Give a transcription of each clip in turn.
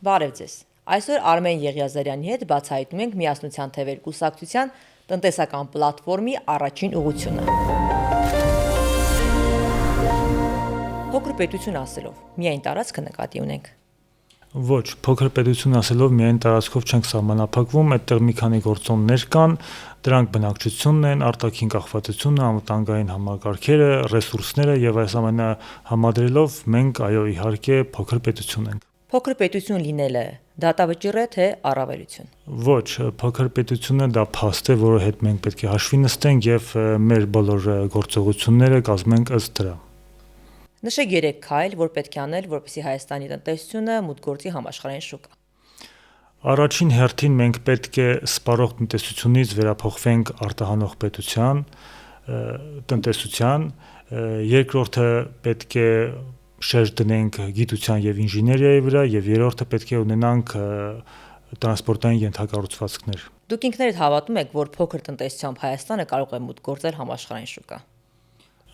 Բարև ձեզ։ Այսօր Արմեն Եղիազարյանի հետ բացահայտում ենք Միասնության թևեր կուսակցության տնտեսական պլատֆորմի առաջին ուղղությունը։ Փոքր պետություն ասելով, միայն տարածքը նկատի ունենք։ Ոչ, փոքր պետություն ասելով միայն տարածքով չենք սահմանափակվում, այդտեղ մի քանի գործոններ կան, դրանք բնակչությունն են, արտաքին կախվածությունը, անվտանգային համակարգերը, ռեսուրսները եւ այս ամենը համադրելով մենք իհարկե փոքր պետություն ենք։ Փոքր պետություն լինելը դատավճիռ է թե առավելություն։ Ոչ, փոքր պետությունը դա փաստ է, որը հետ մենք պետք է հաշվի նստենք եւ մեր բոլոր գործողությունները կազմենք ըստ դրա։ Նշեք 3 քայլ, որ պետք է անել, որպեսզի Հայաստանի տնտեսությունը մուտք գործի համաշխարհային շուկա։ Առաջին հերթին մենք պետք է սպառող տնտեսությունից վերափոխվենք արտահանող տնտեսության, երկրորդը պետք է շեշտ դնենք գիտության եւ ինժեներիայի վրա եւ երրորդը պետք է ունենանք տրանսպորտային ենթակառուցվածքներ։ Դուք ինքներդ հավատում եք, որ փոքր տնտեսությամբ Հայաստանը կարող է մուտք գործել համաշխարհային շուկա։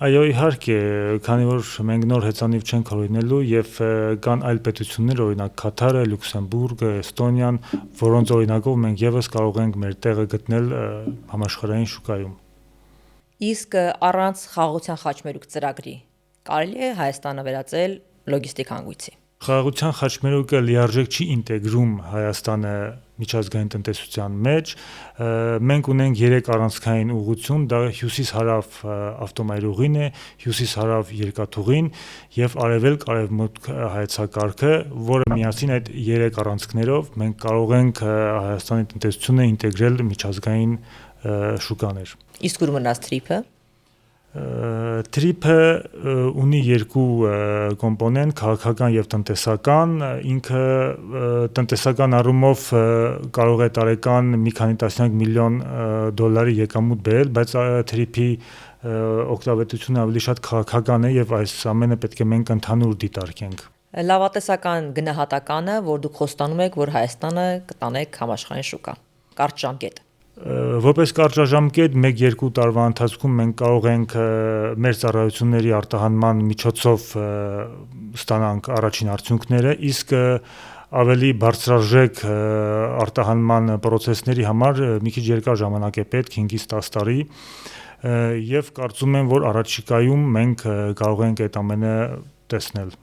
Այո, իհարկե, քանի որ մենք նոր հեծանիվ չենք հորինելու եւ կան այլ պետություններ, օրինակ Քաթարը, Լյուքսեմբուրգը, Էստոնիան, որոնց օրինակով մենք եւս կարող ենք մեր տեղը գտնել համաշխարհային շուկայում։ Իսկ առանց խաղաղության խաչմերուկ ծրագրի կարելի է Հայաստանը վերածել լոգիստիկ հանգույցի։ Խաղաղության խաչմերուկը լիարժեք չի ինտեգրում Հայաստանը միջազգային տնտեսության մեջ։ Մենք ունենք 3 առանցքային ուղղություն, դա հյուսիս-հարավ ավտոմայրուղին է, հյուսիս-հարավ երկաթուղին եւ արևելք-արևմուտք հայեցակարգը, որը միասին այդ 3 առանցքներով մենք կարող ենք Հայաստանի տնտեսությունը ինտեգրել միջազգային շուկաներ։ Իսկ ուր մնաց թրիփը։ Թրիփը ունի 2 կոմպոնենտ՝ քաղաքական եւ տնտեսական։ Ինքը տնտեսական առումով կարող է տարեկան մի քանի տասնյակ միլիոն դոլարի եկամուտ բերել, բայց թրիփի օգտավետությունը ավելի շատ քաղաքական է եւ այս ամենը պետք է մենք ընդհանուր դիտարկենք։ Լավատեսական գնահատականը, որ դուք խոստանում եք, որ Հայաստանը կտանեք համաշխարհային շուկա։ Կարճ ժամկետ։ Որպես կարճաժամկետ 1-2 տարվա ընթացքում մենք կարող ենք մեր ծառայությունների արտահանման միջոցով ստանանք առաջին արդյունքները, իսկ ավելի բարձրարժեք արտահանման process-ների համար մի քիչ երկար ժամանակ է պետք, 5-ից 10 տարի, եւ կարծում եմ, որ առաջիկայում մենք կարող ենք այդ ամենը տեսնել։